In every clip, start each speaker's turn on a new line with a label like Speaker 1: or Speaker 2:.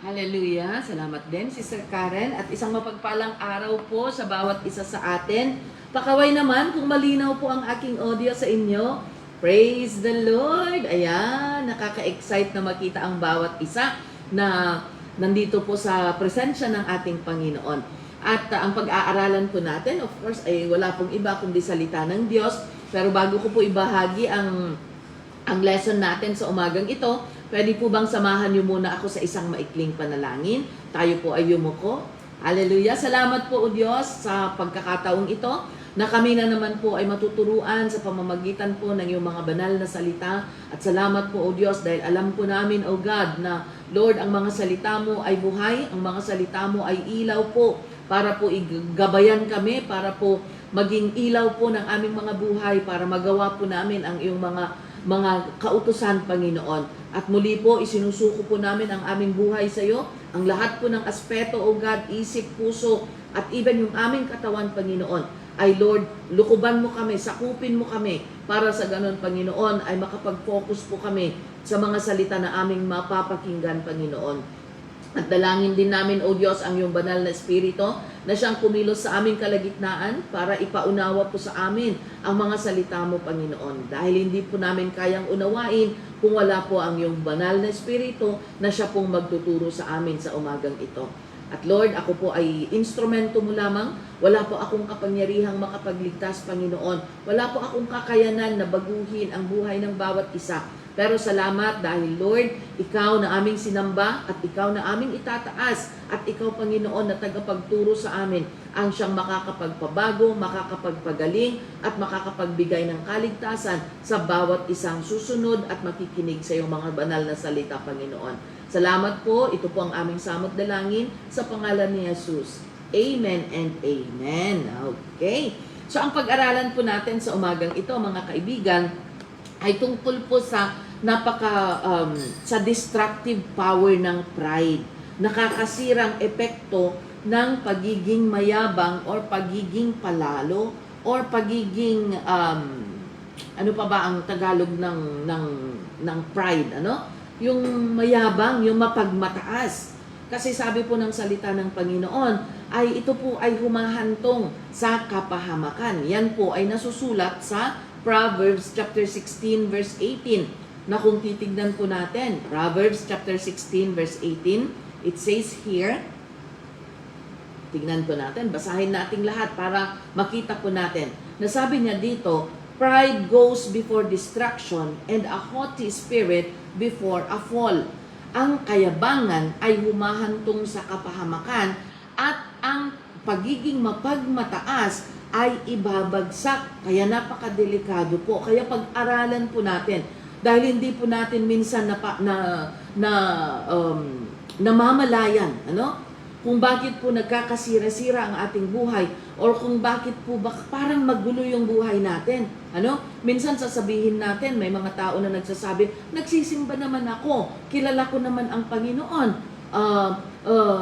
Speaker 1: Hallelujah. Salamat din, Sister Karen. At isang mapagpalang araw po sa bawat isa sa atin. Pakaway naman kung malinaw po ang aking audio sa inyo. Praise the Lord! Ayan, nakaka-excite na makita ang bawat isa na nandito po sa presensya ng ating Panginoon. At ang pag-aaralan po natin, of course, ay wala pong iba kundi salita ng Diyos. Pero bago ko po ibahagi ang lesson natin sa umagang ito, pwede po bang samahan niyo muna ako sa isang maikling panalangin? Tayo po ay yumuko. Hallelujah! Salamat po, O Diyos, sa pagkakataong ito na kami na naman po ay matuturuan sa pamamagitan po ng iyong mga banal na salita. At salamat po, O Diyos, dahil alam po namin, O God, na Lord, ang mga salita mo ay buhay, ang mga salita mo ay ilaw po para po igabayan kami, para po maging ilaw po ng aming mga buhay, para magawa po namin ang iyong mga kautusan, Panginoon. At muli po, isinusuko po namin ang aming buhay sa iyo, ang lahat po ng aspeto, O God, isip, puso, at even yung aming katawan, Panginoon, ay Lord, lukuban mo kami, sakupin mo kami, para sa ganon, Panginoon, ay makapag-focus po kami sa mga salita na aming mapapakinggan, Panginoon. At dalangin din namin, O Diyos, ang iyong banal na Espiritu na siyang kumilos sa aming kalagitnaan para ipaunawa po sa amin ang mga salita mo, Panginoon. Dahil hindi po namin kayang unawain kung wala po ang iyong banal na Espiritu na siya pong magtuturo sa amin sa umagang ito. At Lord, ako po ay instrumento mo lamang. Wala po akong kapangyarihang makapagligtas, Panginoon. Wala po akong kakayanan na baguhin ang buhay ng bawat isa. Pero salamat dahil Lord, ikaw na aming sinamba at ikaw na aming itataas at ikaw, Panginoon, na tagapagturo sa amin ang siyang makakapagpabago, makakapagpagaling at makakapagbigay ng kaligtasan sa bawat isang susunod at makikinig sa iyong mga banal na salita, Panginoon. Salamat po, ito po ang aming samot dalangin sa pangalan ni Jesus. Amen and amen. Okay. So ang pag-aralan po natin sa umagang ito, mga kaibigan, ay tungkol po sa sa destructive power ng pride. Nakakasirang epekto ng pagiging mayabang or pagiging palalo or pagiging ano pa ba ang Tagalog ng pride, ano? Yung mayabang, yung mapagmataas. Kasi sabi po ng salita ng Panginoon ay ito po ay humahantong sa kapahamakan. Yan po ay nasusulat sa Proverbs chapter 16 verse 18. Na kung titignan po natin, Proverbs chapter 16 verse 18, it says here, tignan po natin, basahin natin lahat para makita po natin. Nasabi niya dito, pride goes before destruction and a haughty spirit before a fall. Ang kayabangan ay humahantong sa kapahamakan at ang pagiging mapagmataas ay ibabagsak. Kaya napakadelikado po. Kaya pag-aralan po natin. Dahil hindi po natin minsan namamalayan, ano? Kung bakit po nagkakasira-sira ang ating buhay or kung bakit po parang magulo yung buhay natin. Ano? Minsan sasabihin natin, may mga tao na nagsasabi, nagsisimba naman ako, kilala ko naman ang Panginoon,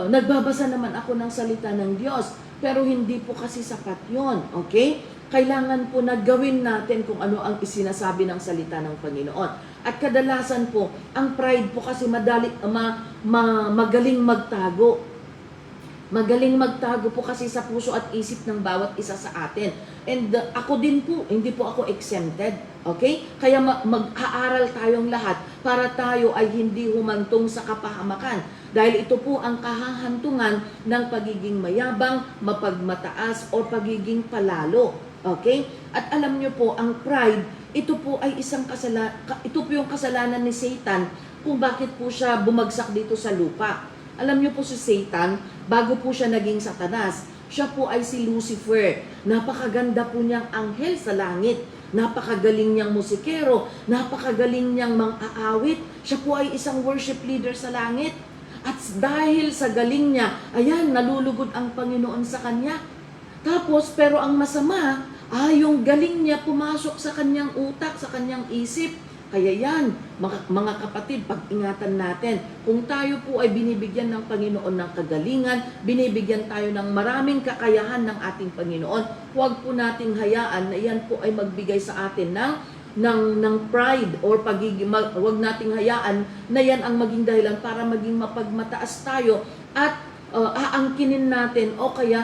Speaker 1: nagbabasa naman ako ng salita ng Diyos, pero hindi po kasi sapat yon, okay? Kailangan po na gawin natin kung ano ang isinasabi ng salita ng Panginoon. At kadalasan po, ang pride po kasi magaling magtago. Magaling magtago po kasi sa puso at isip ng bawat isa sa atin. And ako din po, hindi po ako exempted. Okay? Kaya mag-aaral tayong lahat para tayo ay hindi humantong sa kapahamakan. Dahil ito po ang kahahantungan ng pagiging mayabang, mapagmataas, o pagiging palalo. Okay? At alam nyo po, ang pride, ito po ay ito po yung kasalanan ni Satan kung bakit po siya bumagsak dito sa lupa. Alam niyo po si Satan, bago po siya naging Satanas, siya po ay si Lucifer. Napakaganda po niyang anghel sa langit. Napakagaling niyang musikero. Napakagaling niyang mang-aawit. Siya po ay isang worship leader sa langit. At dahil sa galing niya, ayan, nalulugod ang Panginoon sa kanya. Tapos, pero ang masama, yung galing niya pumasok sa kanyang utak, sa kanyang isip. Kaya yan, mga kapatid, pag-ingatan natin. Kung tayo po ay binibigyan ng Panginoon ng kagalingan, binibigyan tayo ng maraming kakayahan ng ating Panginoon, huwag po nating hayaan na yan po ay magbigay sa atin ng ng pride or pagiging, wag nating hayaan na yan ang maging dahilan para maging mapagmataas tayo at aangkinin natin o kaya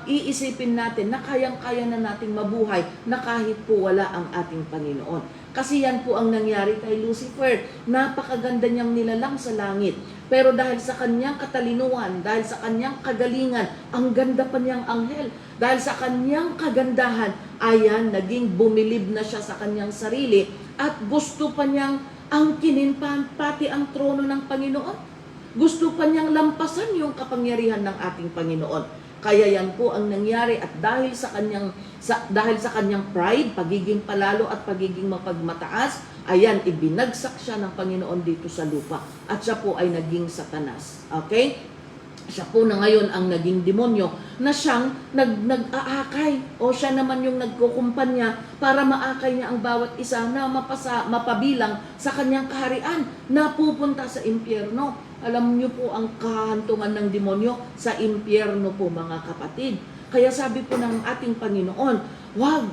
Speaker 1: iisipin natin na kayang-kaya na nating mabuhay na kahit po wala ang ating Panginoon. Kasi yan po ang nangyari kay Lucifer. Napakaganda niyang nilalang sa langit. Pero dahil sa kanyang katalinuhan, dahil sa kanyang kagalingan, ang ganda pa niyang anghel. Dahil sa kanyang kagandahan, ayan, naging bumilib na siya sa kanyang sarili at gusto pa niyang angkinin pati ang trono ng Panginoon. Gusto pa niyang lampasan yung kapangyarihan ng ating Panginoon. Kaya yan po ang nangyari at dahil sa kanyang pride, pagiging palalo at pagiging mapagmataas, ayan, ibinagsak siya ng Panginoon dito sa lupa. At siya po ay naging Satanas. Okay? Siya po na ngayon ang naging demonyo na siyang nag-aakay o siya naman yung nagkukumpanya para maakay niya ang bawat isa na mapabilang sa kanyang kaharian na pupunta sa impyerno. Alam niyo po ang kahantungan ng demonyo sa impyerno po mga kapatid. Kaya sabi po ng ating Panginoon, wag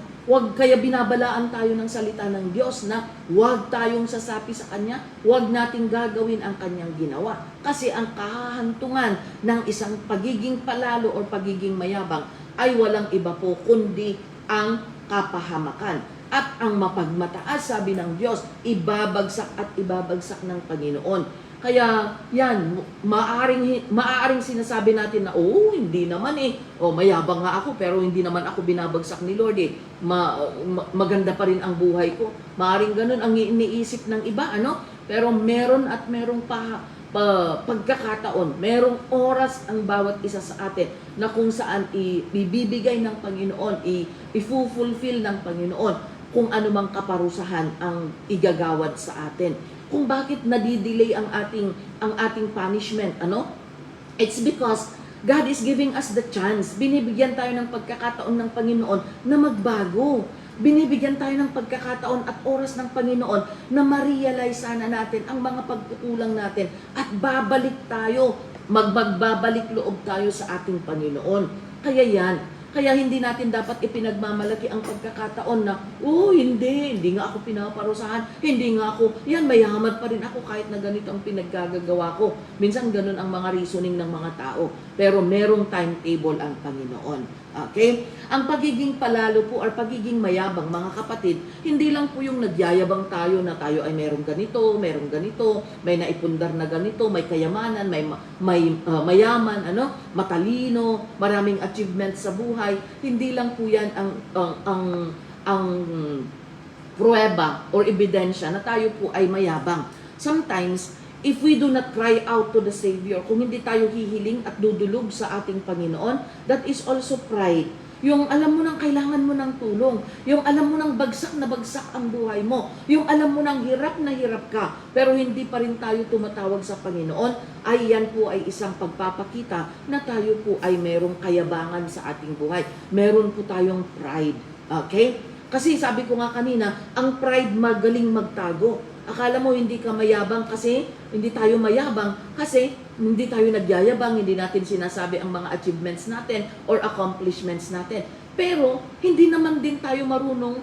Speaker 1: kaya binabalaan tayo ng salita ng Diyos na wag tayong sasapi sa Kanya, wag nating gagawin ang Kanyang ginawa. Kasi ang kahantungan ng isang pagiging palalo o pagiging mayabang ay walang iba po kundi ang kapahamakan. At ang mapagmataas, sabi ng Diyos, ibabagsak at ibabagsak ng Panginoon. Kaya yan, maaring sinasabi natin na, hindi naman mayabang nga ako pero hindi naman ako binabagsak ni Lord maganda pa rin ang buhay ko. Maaring ganun ang iniisip ng iba, Pero meron at merong pagkakataon, merong oras ang bawat isa sa atin na kung saan ibibigay ng Panginoon, i-fulfill ng Panginoon kung anumang kaparusahan ang igagawad sa atin. Kung bakit nadidelay ang ating punishment, It's because God is giving us the chance. Binibigyan tayo ng pagkakataon ng Panginoon na magbago. Binibigyan tayo ng pagkakataon at oras ng Panginoon na ma-realize sana natin ang mga pagkukulang natin at babalik tayo, magbabalik loob tayo sa ating Panginoon. Kaya hindi natin dapat ipinagmamalaki ang pagkakataon na, hindi nga ako pinaparusahan, hindi nga ako, mayaman pa rin ako kahit na ganito ang pinaggagawa ko. Minsan ganun ang mga reasoning ng mga tao. Pero merong timetable ang Panginoon. Okay? Ang pagiging palalo po or pagiging mayabang, mga kapatid, hindi lang po yung nagyayabang tayo na tayo ay merong ganito, may naipundar na ganito, may kayamanan, may mayaman, matalino, maraming achievements sa buhay. Hindi lang po yan ang pruweba or ebidensya na tayo po ay mayabang. Sometimes, if we do not cry out to the Savior, kung hindi tayo hihiling at dudulog sa ating Panginoon, that is also pride. Yung alam mo nang kailangan mo ng tulong, yung alam mo nang bagsak na bagsak ang buhay mo, yung alam mo nang hirap na hirap ka, pero hindi pa rin tayo tumatawag sa Panginoon, ay yan po ay isang pagpapakita na tayo po ay merong kayabangan sa ating buhay. Meron po tayong pride. Okay? Kasi sabi ko nga kanina, ang pride magaling magtago. Akala mo hindi ka mayabang kasi hindi tayo mayabang kasi hindi tayo nagyayabang, hindi natin sinasabi ang mga achievements natin or accomplishments natin. Pero hindi naman din tayo marunong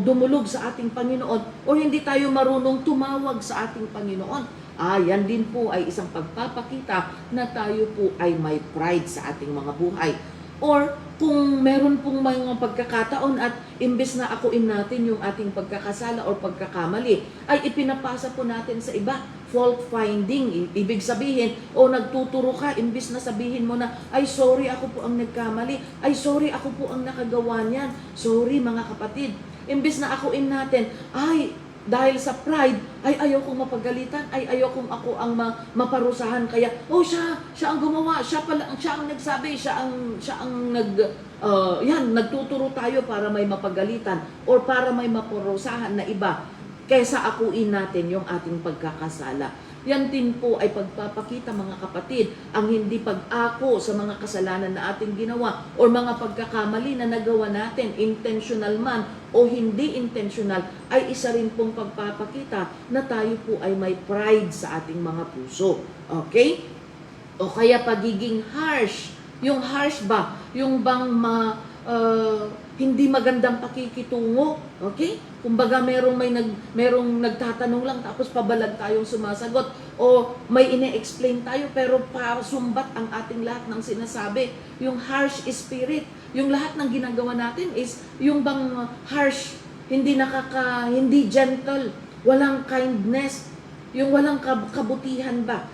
Speaker 1: dumulog sa ating Panginoon o hindi tayo marunong tumawag sa ating Panginoon. Yan din po ay isang pagpapakita na tayo po ay may pride sa ating mga buhay. Or kung meron pong mga pagkakataon at imbes na akuin natin yung ating pagkakasala o pagkakamali, ay ipinapasa po natin sa iba. Fault finding, ibig sabihin, nagtuturo ka, imbes na sabihin mo na, ay sorry ako po ang nagkamali, ay sorry ako po ang nakagawa niyan, sorry mga kapatid. Imbes na akuin natin, dahil sa pride, ay ayaw kong mapagalitan, ay ayaw kong ako ang maparusahan. Kaya, siya ang gumawa, siya ang nagsabi, siya ang nagtuturo tayo para may mapagalitan or para may maparusahan na iba kaysa akuin natin yung ating pagkakasala. Yan din po ay pagpapakita, mga kapatid, ang hindi pag-ako sa mga kasalanan na ating ginawa o mga pagkakamali na nagawa natin, intentional man o hindi intentional, ay isa rin pong pagpapakita na tayo po ay may pride sa ating mga puso. Okay? O kaya pagiging harsh. Yung harsh ba? Yung bang hindi magandang pakikitungo. Okay? Kumbaga merong nagtatanong lang tapos pabalag tayong sumasagot o may ine-explain tayo pero pasumbat ang ating lahat ng sinasabi. Yung harsh spirit, yung lahat ng ginagawa natin is yung bang harsh, hindi gentle, walang kindness, yung walang kabutihan ba.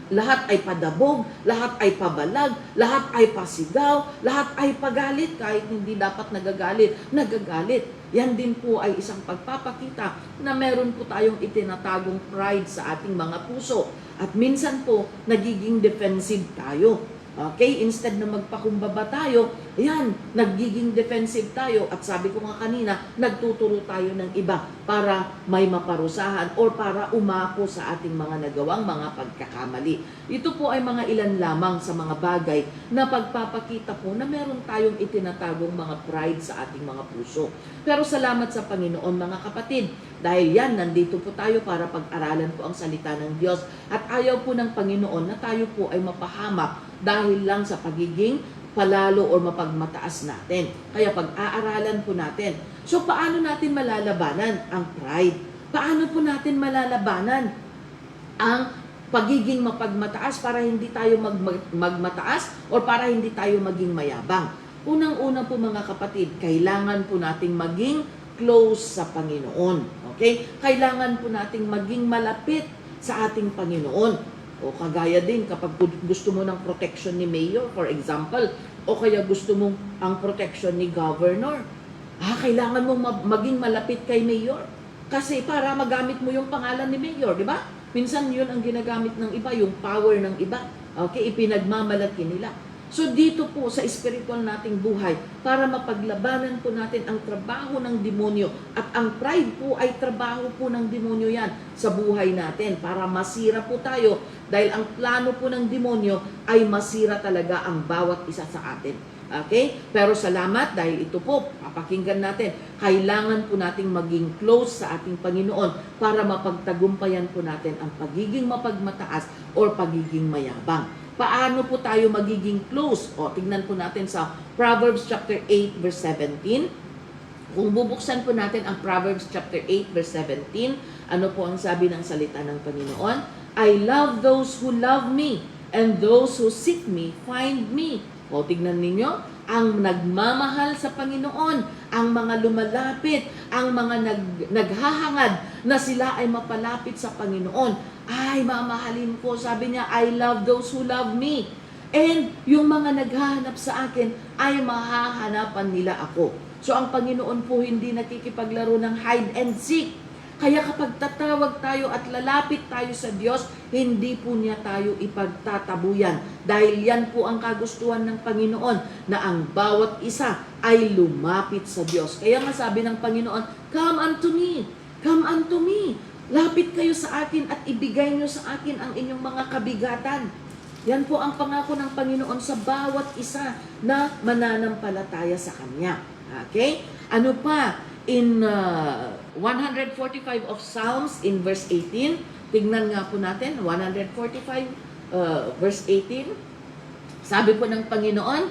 Speaker 1: Lahat ay padabog, lahat ay pabalag, lahat ay pasigaw, lahat ay pagalit kahit hindi dapat nagagalit. Yan din po ay isang pagpapakita na meron po tayong itinatagong pride sa ating mga puso. At minsan po, nagiging defensive tayo. Okay? Instead na magpakumbaba tayo, yan, nagiging defensive tayo. At sabi ko nga kanina, nagtuturo tayo ng iba para may maparusahan or para umako sa ating mga nagawang mga pagkakamali. Ito po ay mga ilan lamang sa mga bagay na pagpapakita po na meron tayong itinatagong mga pride sa ating mga puso. Pero salamat sa Panginoon mga kapatid, dahil yan, nandito po tayo para pag-aralan po ang salita ng Diyos. At ayaw po ng Panginoon na tayo po ay mapahamak dahil lang sa pagiging palalo o mapagmataas natin. Kaya pag-aaralan po natin. So, paano natin malalabanan ang pride? Paano po natin malalabanan ang pagiging mapagmataas para hindi tayo magmataas o para hindi tayo maging mayabang? Unang-una po mga kapatid, kailangan po nating maging close sa Panginoon. Okay? Kailangan po nating maging malapit sa ating Panginoon. O kagaya din kapag gusto mo ng protection ni mayor, for example, o kaya gusto mo ang protection ni governor, kailangan mong maging malapit kay mayor. Kasi para magamit mo yung pangalan ni mayor, di ba? Minsan yun ang ginagamit ng iba, yung power ng iba. Okay, ipinagmamalaki nila. So dito po sa spiritual nating buhay, para mapaglabanan po natin ang trabaho ng demonyo. At ang pride po ay trabaho po ng demonyo yan sa buhay natin. Para masira po tayo, dahil ang plano po ng demonyo ay masira talaga ang bawat isa sa atin. Okay? Pero salamat dahil ito po, papakinggan natin, kailangan po nating maging close sa ating Panginoon para mapagtagumpayan po natin ang pagiging mapagmataas o pagiging mayabang. Paano po tayo magiging close? O, tignan po natin sa Proverbs chapter 8 verse 17. Kung bubuksan po natin ang Proverbs chapter 8 verse 17, ano po ang sabi ng salita ng Panginoon? I love those who love me, and those who seek me find me. O, tignan ninyo, ang nagmamahal sa Panginoon, ang mga lumalapit, ang mga naghahangad na sila ay mapalapit sa Panginoon, ay mamahalin ko. Sabi niya, I love those who love me. And yung mga naghahanap sa akin, ay mahahanapan nila ako. So ang Panginoon po hindi nakikipaglaro ng hide and seek. Kaya kapag tatawag tayo at lalapit tayo sa Diyos, hindi po niya tayo ipagtatabuyan. Dahil yan po ang kagustuhan ng Panginoon, na ang bawat isa ay lumapit sa Diyos. Kaya nga sabi ng Panginoon, come unto me, come unto me. Lapit kayo sa akin at ibigay niyo sa akin ang inyong mga kabigatan. Yan po ang pangako ng Panginoon sa bawat isa na mananampalataya sa Kanya. Okay? Ano pa? In 145 of Psalms in verse 18, tignan nga po natin, 145 verse 18, sabi po ng Panginoon,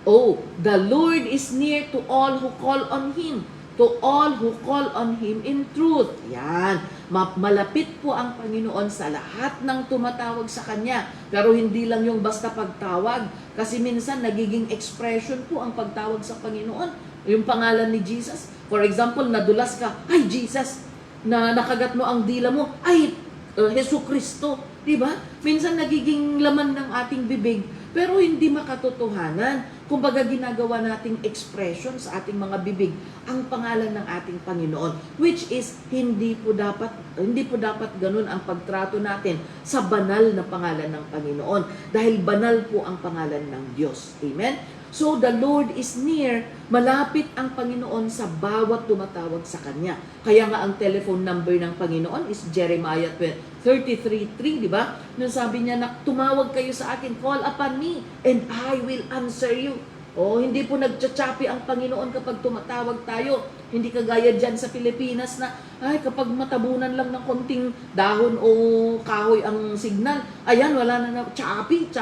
Speaker 1: oh, the Lord is near to all who call on Him, to all who call on Him in truth. Yan. Malapit po ang Panginoon sa lahat ng tumatawag sa Kanya. Pero hindi lang yung basta pagtawag. Kasi minsan nagiging expression po ang pagtawag sa Panginoon. Yung pangalan ni Jesus. For example, nadulas ka, ay Jesus. Na nakagat mo ang dila mo, ay Hesus Kristo. Diba? Minsan nagiging laman ng ating bibig, pero hindi makatotohanan. Kumbaga ginagawa nating expression sa ating mga bibig ang pangalan ng ating Panginoon, which is hindi po dapat ganun ang pagtrato natin sa banal na pangalan ng Panginoon, dahil banal po ang pangalan ng Diyos. Amen? So the Lord is near, malapit ang Panginoon sa bawat tumatawag sa Kanya. Kaya nga ang telephone number ng Panginoon is Jeremiah 33:3, di ba? Nung sabi niya na tumawag kayo sa akin, call upon me and I will answer you. O, hindi po nagtsatsapi ang Panginoon kapag tumatawag tayo. Hindi kagaya dyan sa Pilipinas na, ay, kapag matabunan lang ng konting dahon o kahoy ang signal, ayan, wala na, tsapi,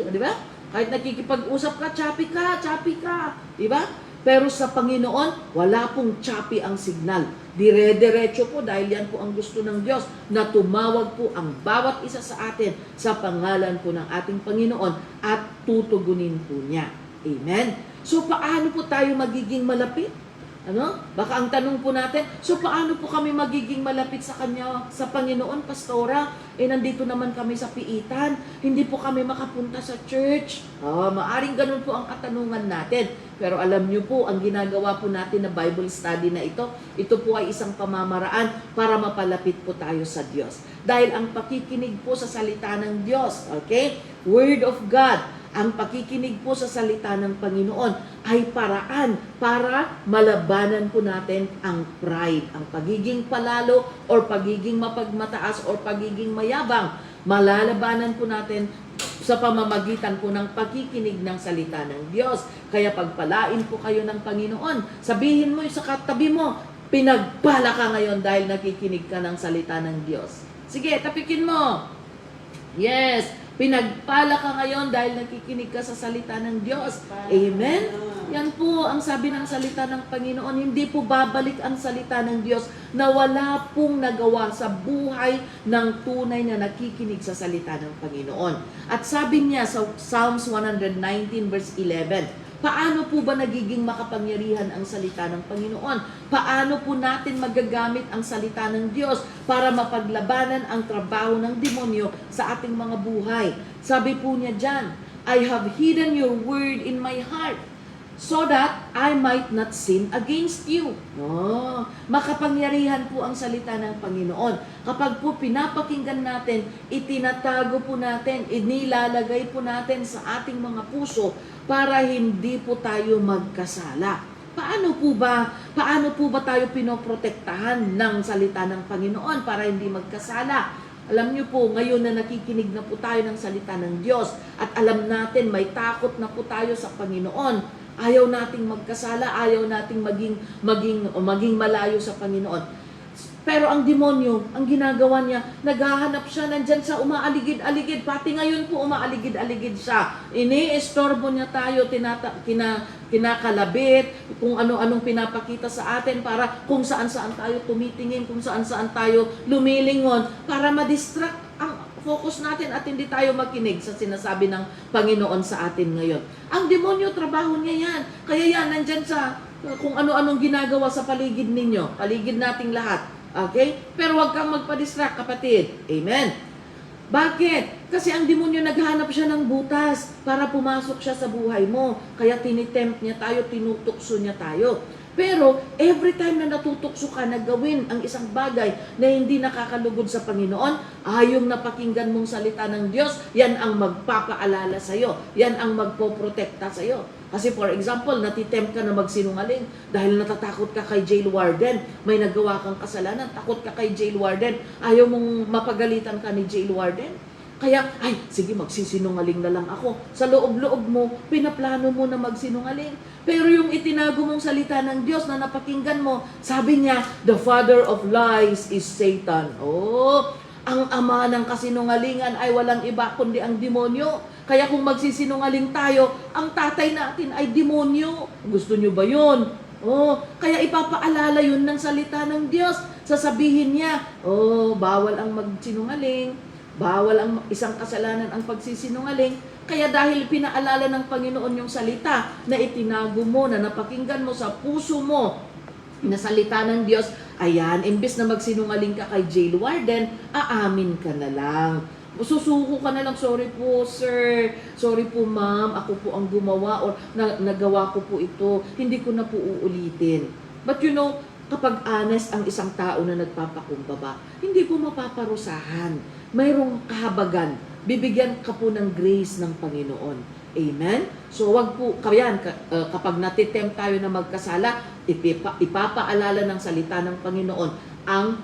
Speaker 1: di ba? Kahit nakikipag-usap ka, choppy ka. Diba? Pero sa Panginoon, wala pong choppy ang signal. Dire-diretso po dahil yan po ang gusto ng Diyos na tumawag po ang bawat isa sa atin sa pangalan po ng ating Panginoon at tutugunin po niya. Amen? So, paano po tayo magiging malapit? Ano? Baka ang tanong po natin, so paano po kami magiging malapit sa Kanya, sa Panginoon, Pastora? Nandito naman kami sa piitan. Hindi po kami makapunta sa church. Maaring ganun po ang katanungan natin. Pero alam niyo po, ang ginagawa po natin na Bible study na ito po ay isang pamamaraan para mapalapit po tayo sa Diyos. Dahil ang pakikinig po sa salita ng Diyos, okay? Word of God, ang pakikinig po sa salita ng Panginoon ay paraan para malabanan po natin ang pride, ang pagiging palalo or pagiging mapagmataas or pagiging mayabang. Malalabanan po natin sa pamamagitan po ng pakikinig ng salita ng Diyos. Kaya pagpalain po kayo ng Panginoon. Sabihin mo sa katabi mo, pinagpala ka ngayon dahil nakikinig ka ng salita ng Diyos. Sige, tapikin mo. Yes, pinagpala ka ngayon dahil nakikinig ka sa salita ng Diyos. Amen? Yan po ang sabi ng salita ng Panginoon. Hindi po babalik ang salita ng Diyos na wala pong nagawa sa buhay ng tunay na nakikinig sa salita ng Panginoon. At sabi niya sa Psalms 119 verse 11, paano po ba nagiging makapangyarihan ang salita ng Panginoon? Paano po natin magagamit ang salita ng Diyos para mapaglabanan ang trabaho ng demonyo sa ating mga buhay? Sabi po niya dyan, I have hidden your word in my heart so that I might not sin against you. Makapangyarihan po ang salita ng Panginoon. Kapag po pinapakinggan natin, itinatago po natin, inilalagay po natin sa ating mga puso para hindi po tayo magkasala. Paano po ba tayo pinoprotektahan ng salita ng Panginoon para hindi magkasala? Alam niyo po, ngayon na nakikinig na po tayo ng salita ng Diyos at alam natin may takot na po tayo sa Panginoon. Ayaw nating magkasala, ayaw nating maging malayo sa Panginoon. Pero ang demonyo, ang ginagawa niya, naghahanap siya, nandyan sa umaaligid-aligid. Pati ngayon po umaaligid-aligid siya. Ini-estorbo niya tayo, kinakalabit, kung ano-anong pinapakita sa atin para kung saan-saan tayo tumitingin, kung saan-saan tayo lumilingon, para ma-distract ang focus natin at hindi tayo makinig sa sinasabi ng Panginoon sa atin ngayon. Ang demonyo, trabaho niya yan. Kaya yan, nandyan sa kung ano-anong ginagawa sa paligid ninyo, paligid nating lahat. Okay? Pero huwag kang magpa-distract, kapatid. Amen? Bakit? Kasi ang demonyo naghanap siya ng butas para pumasok siya sa buhay mo. Kaya tinitempt niya tayo, tinutukso niya tayo. Pero every time na natutukso ka na gawin ang isang bagay na hindi nakakalugod sa Panginoon, yung napakinggan mong salita ng Diyos, yan ang magpapaalala sa'yo. Yan ang magpoprotekta sa'yo. Kasi for example, natitempt ka na magsinungaling dahil natatakot ka kay jail warden. May nagawa kang kasalanan, takot ka kay jail warden. Ayaw mong mapagalitan ka ni jail warden. Kaya, sige, magsisinungaling na lang ako. Sa loob-loob mo, pinaplano mo na magsinungaling. Pero yung itinago mong salita ng Diyos na napakinggan mo, sabi niya, the father of lies is Satan. Ang ama ng kasinungalingan ay walang iba kundi ang demonyo. Kaya kung magsisinungaling tayo, ang tatay natin ay demonyo. Gusto nyo ba yun? Kaya ipapaalala yun ng salita ng Diyos. Sasabihin niya, bawal ang magsinungaling. Bawal ang isang kasalanan ang pagsisinungaling. Kaya dahil pinaalala ng Panginoon yung salita na itinago mo, na napakinggan mo sa puso mo, na salita ng Diyos, ayan, imbes na magsinungaling ka kay jail warden, aamin ka na lang. Susuko ka na lang, sorry po sir, sorry po ma'am, ako po ang gumawa or nagawa ko po ito, hindi ko na po uulitin. But you know, kapag honest ang isang tao na nagpapakumbaba, hindi po mapaparusahan. Mayroong kahabagan. Bibigyan ka po ng grace ng Panginoon. Amen? So wag po, kapag natitempt tayo na magkasala, ipapaalala ng salita ng Panginoon ang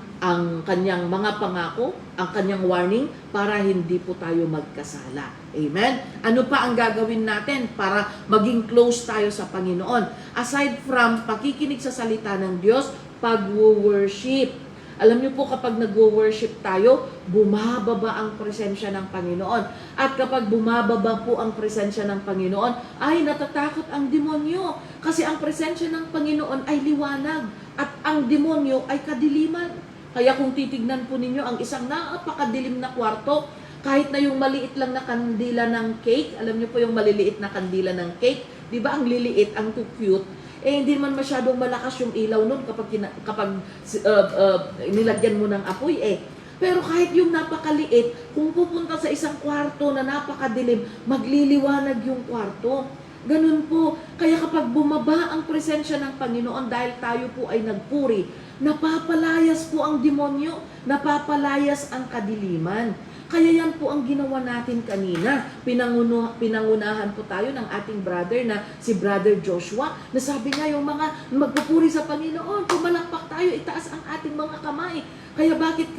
Speaker 1: kanyang mga pangako, ang kanyang warning para hindi po tayo magkasala. Amen? Ano pa ang gagawin natin para maging close tayo sa Panginoon? Aside from pakikinig sa salita ng Diyos, pag-worship. Alam niyo po kapag nag-worship tayo, bumababa ang presensya ng Panginoon. At kapag bumababa po ang presensya ng Panginoon, ay natatakot ang demonyo. Kasi ang presensya ng Panginoon ay liwanag at ang demonyo ay kadiliman. Kaya kung titignan po ninyo ang isang napakadilim na kwarto, kahit na yung maliit lang na kandila ng cake, alam niyo po yung maliliit na kandila ng cake, di ba ang liliit, ang too cute, hindi man masyadong malakas yung ilaw nun kapag nilagyan mo ng apoy Pero kahit yung napakaliit, kung pupunta sa isang kwarto na napakadilim, magliliwanag yung kwarto. Ganun po. Kaya kapag bumaba ang presensya ng Panginoon dahil tayo po ay nagpuri, napapalayas po ang demonyo, napapalayas ang kadiliman. Kaya yan po ang ginawa natin kanina. Pinangunahan po tayo ng ating brother na si Brother Joshua, na sabi niya yung mga magpupuri sa Panginoon, pumalakpak tayo, itaas ang ating mga kamay. Kaya bakit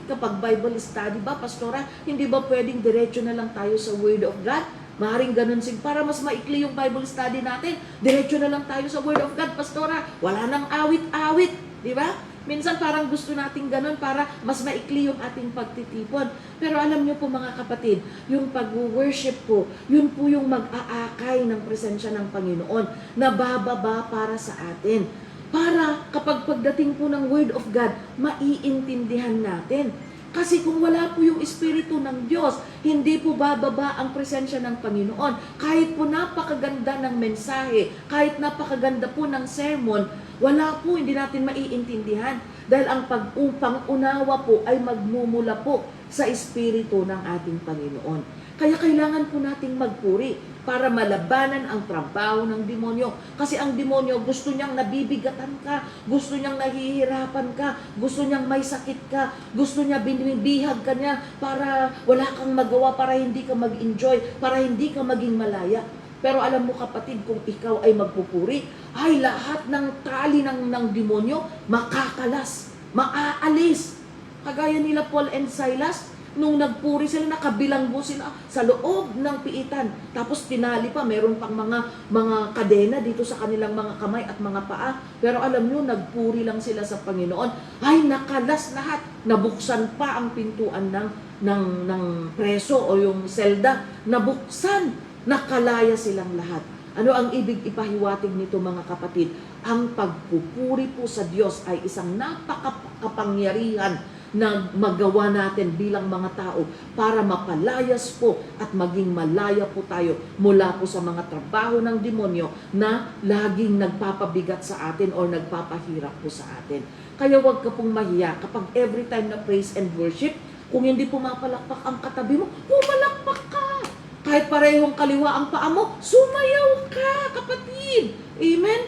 Speaker 1: kapag Bible study ba, Pastora, hindi ba pwedeng diretso na lang tayo sa Word of God? Maaaring ganun para mas maikli yung Bible study natin, diretso na lang tayo sa Word of God, Pastora. Wala nang awit-awit, di ba? Minsan parang gusto nating ganun para mas maikli yung ating pagtitipon. Pero alam niyo po mga kapatid, yung pag-worship po, yun po yung mag-aakay ng presensya ng Panginoon na bababa para sa atin. Para kapag pagdating po ng Word of God, maiintindihan natin. Kasi kung wala po yung Espiritu ng Diyos, hindi po bababa ang presensya ng Panginoon. Kahit po napakaganda ng mensahe, kahit napakaganda po ng sermon, wala po, hindi natin maiintindihan. Dahil ang pag-unawa po ay magmumula po sa Espiritu ng ating Panginoon. Kaya kailangan po nating magpuri para malabanan ang trabaho ng demonyo. Kasi ang demonyo, gusto niyang nabibigatan ka, gusto niyang nahihirapan ka, gusto niyang may sakit ka, gusto niya binibihag ka niya para wala kang magawa, para hindi ka mag-enjoy, para hindi ka maging malaya. Pero alam mo kapatid, kung ikaw ay magpupuri, ay lahat ng tali ng demonyo makakalas, maaalis. Kagaya nila Paul and Silas, nung nagpuri sila, nakabilanggo sila sa loob ng piitan. Tapos tinali pa, meron pang mga kadena dito sa kanilang mga kamay at mga paa. Pero alam nyo, nagpuri lang sila sa Panginoon. Ay, nakalas lahat. Nabuksan pa ang pintuan ng preso o yung selda. Nabuksan. Nakalaya silang lahat. Ano ang ibig ipahiwatig nito mga kapatid? Ang pagpupuri po sa Diyos ay isang napakapangyarihan na magawa natin bilang mga tao para mapalayas po at maging malaya po tayo mula po sa mga trabaho ng demonyo na laging nagpapabigat sa atin o nagpapahirap po sa atin. Kaya huwag ka pong mahiya kapag every time na praise and worship, kung hindi pumapalakpak ang katabi mo, pumalakpak ka. Kahit parehong kaliwa ang paa mo, sumayaw ka, kapatid. Amen?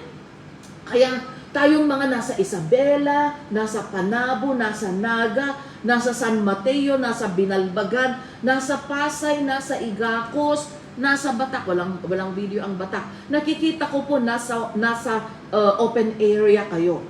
Speaker 1: Kaya tayong mga nasa Isabela, nasa Panabo, nasa Naga, nasa San Mateo, nasa Binalbagan, nasa Pasay, nasa Igacos, nasa Batak, walang video ang Batak. Nakikita ko po nasa open area kayo.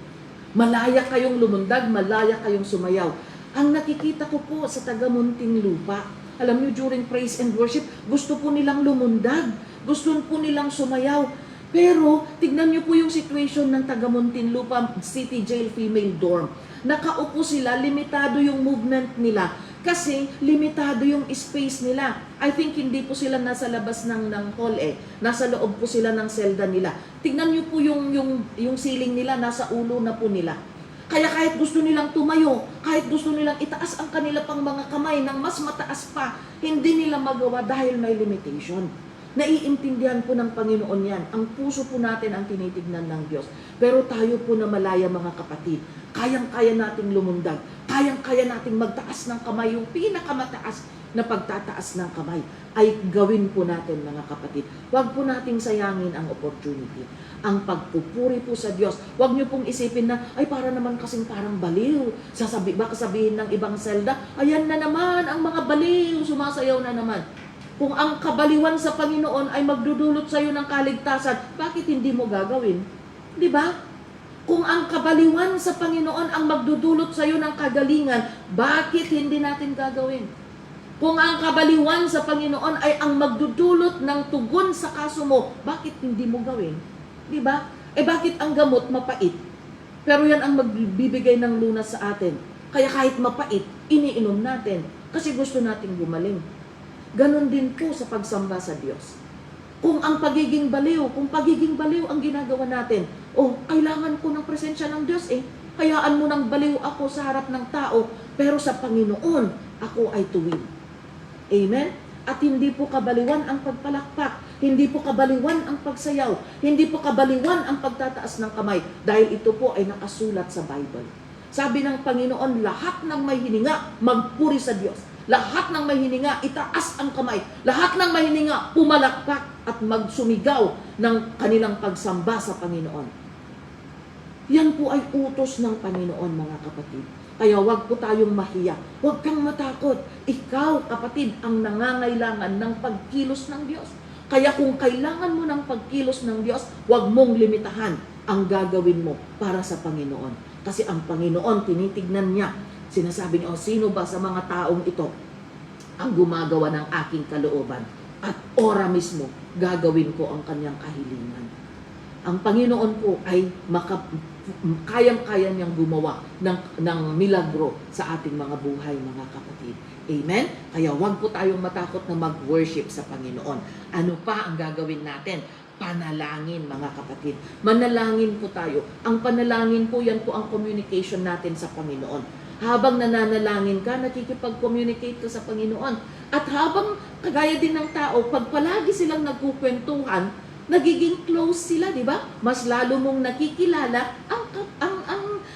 Speaker 1: Malaya kayong lumundag, malaya kayong sumayaw. Ang nakikita ko po sa taga-munting lupa, alam niyo, during praise and worship, gusto po nilang lumundag, gusto po nilang sumayaw. Pero, tignan niyo po yung situation ng taga Muntinlupa City Jail Female Dorm. Nakaupo sila, limitado yung movement nila. Kasi, limitado yung space nila. I think hindi po sila nasa labas ng hall Nasa loob po sila ng selda nila. Tignan niyo po yung ceiling nila, nasa ulo na po nila. Kaya kahit gusto nilang tumayo, kahit gusto nilang itaas ang kanila pang mga kamay ng mas mataas pa, hindi nila magawa dahil may limitation. Naiintindihan po ng Panginoon yan. Ang puso po natin ang tinitignan ng Diyos. Pero tayo po na malaya mga kapatid, kayang-kaya nating lumundag, kayang-kaya nating magtaas ng kamay, yung pinakamataas na pagtataas ng kamay ay gawin po natin mga kapatid. Huwag po nating sayangin ang opportunity. Ang pagpupuri po sa Diyos. Huwag niyo pong isipin na, ay para naman kasing parang baliw. Baka sabihin ng ibang selda, ayan na naman, ang mga baliw, sumasayaw na naman. Kung ang kabaliwan sa Panginoon ay magdudulot sa iyo ng kaligtasan, bakit hindi mo gagawin? Di ba? Kung ang kabaliwan sa Panginoon ang magdudulot sa iyo ng kagalingan, bakit hindi natin gagawin? Kung ang kabaliwan sa Panginoon ay ang magdudulot ng tugon sa kaso mo, bakit hindi mo gawin? Di ba? Bakit ang gamot mapait? Pero yan ang magbibigay ng lunas sa atin. Kaya kahit mapait, iniinom natin kasi gusto nating gumaling. Ganon din po sa pagsamba sa Diyos. Kung pagiging baliw ang ginagawa natin, kailangan ko ng presensya ng Diyos hayaan mo nang baliw ako sa harap ng tao, pero sa Panginoon, ako ay tuwid. Amen? At hindi po kabaliwan ang pagpalakpak, hindi po kabaliwan ang pagsayaw, hindi po kabaliwan ang pagtataas ng kamay, dahil ito po ay nakasulat sa Bible. Sabi ng Panginoon, lahat ng may hininga, magpuri sa Diyos. Lahat ng may hininga, itaas ang kamay. Lahat ng may hininga, pumalakpak at magsumigaw ng kanilang pagsamba sa Panginoon. Yan po ay utos ng Panginoon, mga kapatid. Kaya wag po tayong mahiya. Huwag kang matakot. Ikaw, kapatid, ang nangangailangan ng pagkilos ng Diyos. Kaya kung kailangan mo ng pagkilos ng Diyos, huwag mong limitahan ang gagawin mo para sa Panginoon. Kasi ang Panginoon, tinitignan niya. Sinasabi niya, sino ba sa mga taong ito ang gumagawa ng aking kalooban? At ora mismo, gagawin ko ang kanyang kahilingan. Ang Panginoon po ay kayang-kaya niyang gumawa ng milagro sa ating mga buhay, mga kapatid. Amen? Kaya huwag po tayong matakot na mag-worship sa Panginoon. Ano pa ang gagawin natin? Panalangin, mga kapatid. Manalangin po tayo. Ang panalangin po, yan po ang communication natin sa Panginoon. Habang nananalangin ka, nakikipag-communicate ka sa Panginoon. At habang, kagaya din ng tao, pag palagi silang nagkukwentuhan, nagiging close sila, di ba? Mas lalo mong nakikilala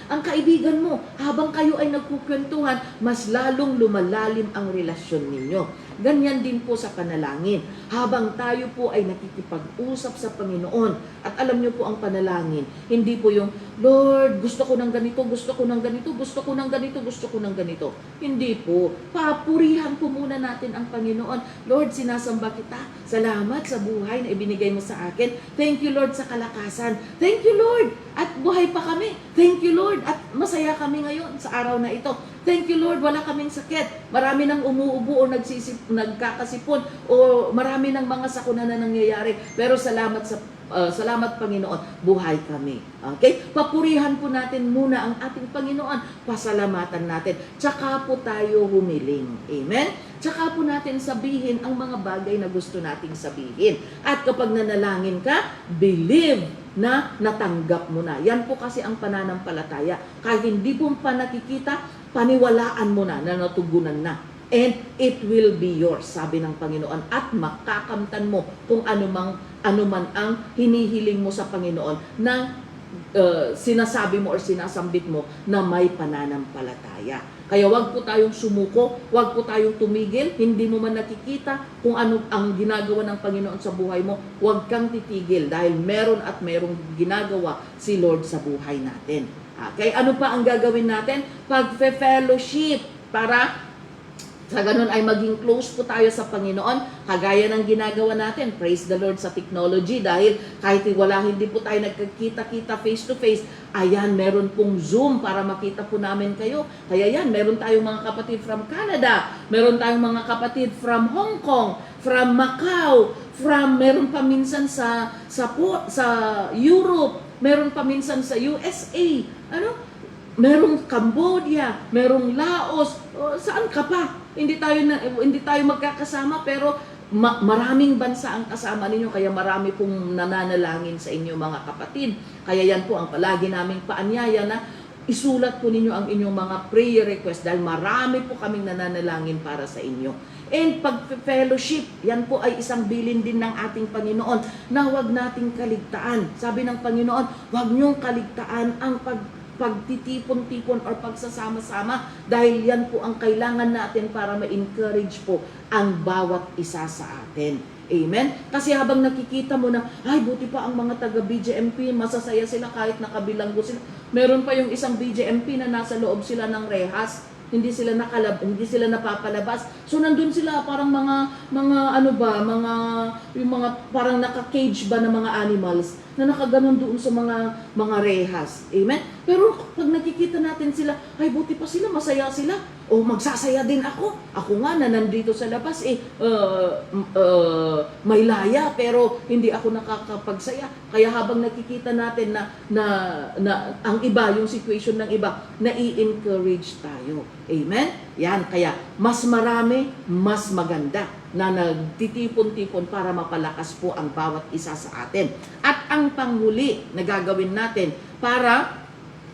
Speaker 1: ang kaibigan mo. Habang kayo ay nagkukwentuhan, mas lalong lumalalim ang relasyon ninyo. Ganyan din po sa panalangin. Habang tayo po ay nakikipag-usap sa Panginoon, at alam niyo po ang panalangin, hindi po yung, Lord, gusto ko ng ganito, gusto ko ng ganito, gusto ko ng ganito, gusto ko ng ganito. Hindi po. Papurihan po muna natin ang Panginoon. Lord, sinasamba kita. Salamat sa buhay na ibinigay mo sa akin. Thank you, Lord, sa kalakasan. Thank you, Lord. At buhay pa kami. Thank you, Lord. At masaya kami ngayon sa araw na ito. Thank you, Lord, wala kaming sakit. Marami nang umuubo o nagkakasipon o marami ng mga sakuna na nangyayari. Pero salamat Panginoon, buhay kami. Okay? Papurihan po natin muna ang ating Panginoon. Pasalamatan natin. Tsaka po tayo humiling. Amen? Tsaka po natin sabihin ang mga bagay na gusto nating sabihin. At kapag nanalangin ka, believe na natanggap mo na. Yan po kasi ang pananampalataya. Kahit hindi po pa nakikita, paniwalaan mo na natugunan na. And it will be yours, sabi ng Panginoon. At makakamtan mo kung ano man ang hinihiling mo sa Panginoon na sinasabi mo or sinasambit mo na may pananampalataya. Kaya wag po tayong sumuko, wag po tayong tumigil, hindi mo man nakikita kung ano ang ginagawa ng Panginoon sa buhay mo, wag kang titigil dahil meron at merong ginagawa si Lord sa buhay natin. Okay, ano pa ang gagawin natin? Pag-fellowship para sa ganun ay maging close po tayo sa Panginoon, kagaya ng ginagawa natin. Praise the Lord sa technology dahil kahit hindi po tayo nagkikita-kita face to face, ayan, meron pong Zoom para makita po namin kayo. Kaya yan, meron tayong mga kapatid from Canada, meron tayong mga kapatid from Hong Kong, from Macau, meron pa minsan sa Europe, meron pa minsan sa USA, merong Cambodia, merong Laos, saan ka pa? Hindi tayo magkakasama pero maraming bansa ang kasama ninyo, kaya marami pong nananalangin sa inyo, mga kapatid. Kaya yan po ang palagi naming paanyaya na isulat po ninyo ang inyong mga prayer request dahil marami po kaming nananalangin para sa inyo. And pag-fellowship, yan po ay isang bilin din ng ating Panginoon na huwag nating kaligtaan. Sabi ng Panginoon, huwag niyong kaligtaan ang pagtitipon-tipon or pagsasama-sama dahil yan po ang kailangan natin para ma-encourage po ang bawat isa sa atin. Amen? Kasi habang nakikita mo na, ay, buti pa ang mga taga-BJMP, masasaya sila kahit nakabilanggo sila. Meron pa yung isang BJMP na nasa loob sila ng rehas, hindi sila napapalabas. So nandun sila parang yung mga parang naka-cage ba ng mga animals na nakaganon doon sa mga rehas. Amen? Pero pag nakikita natin sila, ay buti pa sila, masaya sila. O magsasaya din ako. Ako nga na nandito sa labas, may laya, pero hindi ako nakakapagsaya. Kaya habang nakikita natin na ang iba, yung situation ng iba, nai-encourage tayo. Amen? Yan, kaya mas marami, mas maganda na nagtitipon-tipon para mapalakas po ang bawat isa sa atin. At ang panghuli na gagawin natin para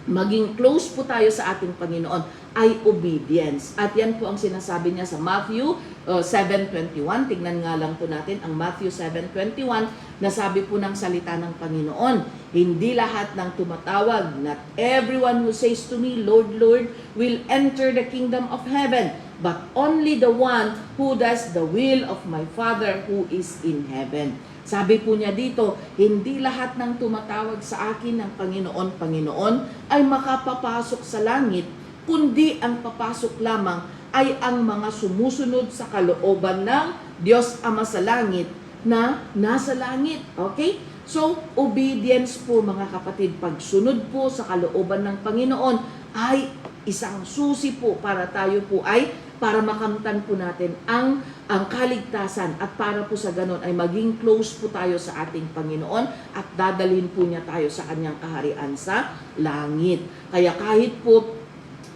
Speaker 1: maging close po tayo sa ating Panginoon ay obedience. At yan po ang sinasabi niya sa Matthew 7:21. Tignan nga lang po natin ang Matthew 7:21 na sabi po ng salita ng Panginoon, hindi lahat ng tumatawag, not everyone who says to me, Lord, Lord, will enter the kingdom of heaven, but only the one who does the will of my Father who is in heaven. Sabi po niya dito, hindi lahat ng tumatawag sa akin ng Panginoon, Panginoon ay makapapasok sa langit, kundi ang papasok lamang ay ang mga sumusunod sa kalooban ng Diyos Ama sa langit na nasa langit. Okay? So, obedience po mga kapatid, pagsunod po sa kalooban ng Panginoon ay isang susi po para tayo po ay para makamtan po natin ang kaligtasan at para po sa ganon ay maging close po tayo sa ating Panginoon at dadalhin po niya tayo sa kanyang kaharian sa langit. Kaya kahit po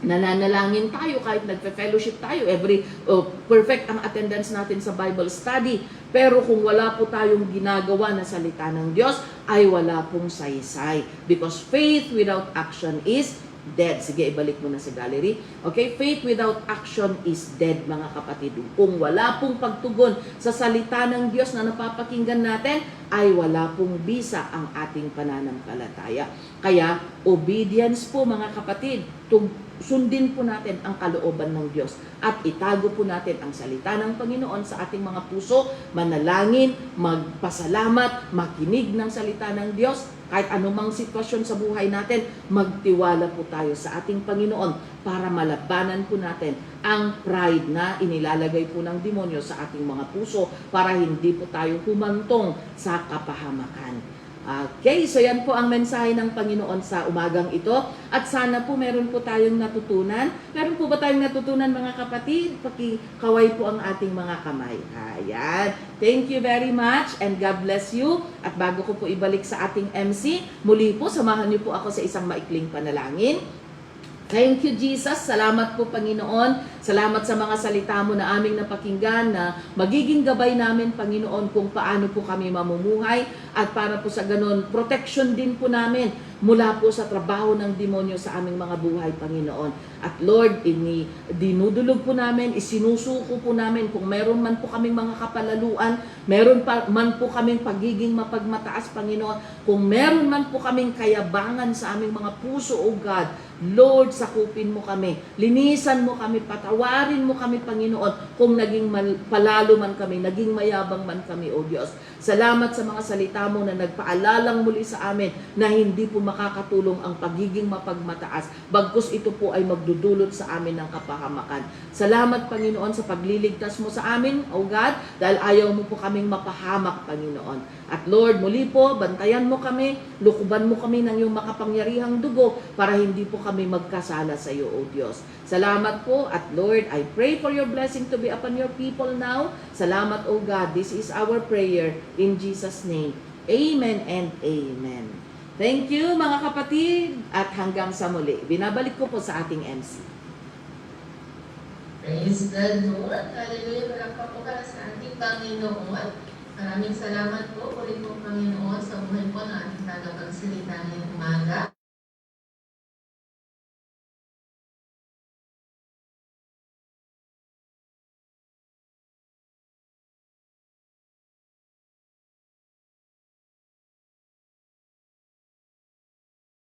Speaker 1: nananalangin tayo, kahit nagpe-fellowship tayo, perfect ang attendance natin sa Bible study, pero kung wala po tayong ginagawa na salita ng Diyos, ay wala pong saysay. Because faith without action is dead. Sige, ibalik mo na sa gallery. Okay? Faith without action is dead, mga kapatid. Kung wala pong pagtugon sa salita ng Diyos na napapakinggan natin, ay wala pong bisa ang ating pananampalataya. Kaya, obedience po, mga kapatid. Sundin po natin ang kalooban ng Diyos at itago po natin ang salita ng Panginoon sa ating mga puso, manalangin, magpasalamat, makinig ng salita ng Diyos. Kahit anumang sitwasyon sa buhay natin, magtiwala po tayo sa ating Panginoon para malabanan po natin ang pride na inilalagay po ng demonyo sa ating mga puso para hindi po tayo humantong sa kapahamakan. Okay, so yan po ang mensahe ng Panginoon sa umagang ito. At sana po meron po tayong natutunan. Meron po ba tayong natutunan, mga kapatid? Pakikaway po ang ating mga kamay. Ayan. Thank you very much and God bless you. At bago ko po ibalik sa ating MC, muli po samahan niyo po ako sa isang maikling panalangin. Thank you, Jesus. Salamat po, Panginoon. Salamat sa mga salita mo na aming napakinggan na magiging gabay namin, Panginoon, kung paano po kami mamumuhay at para po sa ganon, protection din po namin mula po sa trabaho ng demonyo sa aming mga buhay, Panginoon. At Lord, dinudulog po namin, isinusuko po namin kung meron man po kaming mga kapalaluan, meron man po kaming pagiging mapagmataas, Panginoon, kung meron man po kaming kayabangan sa aming mga puso, O God, Lord, sakupin mo kami, linisan mo kami, patawarin mo kami, Panginoon, kung naging palalo man kami, naging mayabang man kami, O Diyos. Salamat sa mga salita mo na nagpaalalang muli sa amin na hindi po makakatulong ang pagiging mapagmataas, bagkus ito po ay magdudulot sa amin ng kapahamakan. Salamat, Panginoon, sa pagliligtas mo sa amin, O God, dahil ayaw mo po kaming mapahamak, Panginoon. At Lord, muli po, bantayan mo kami, lukuban mo kami ng iyong makapangyarihang dugo para hindi po kami magkasala sa iyo, O Diyos. Salamat po at Lord, I pray for your blessing to be upon your people now. Salamat, O God. This is our prayer in Jesus' name. Amen and amen. Thank you, mga kapatid, at hanggang sa muli. Binabalik ko po sa ating MC.
Speaker 2: Praise the Lord. Hallelujah. Palakpak po ka sa ating Panginoon. Maraming salamat po, puri po Panginoon, sa buhay po ng ating tagapagsalita ngayong umaga.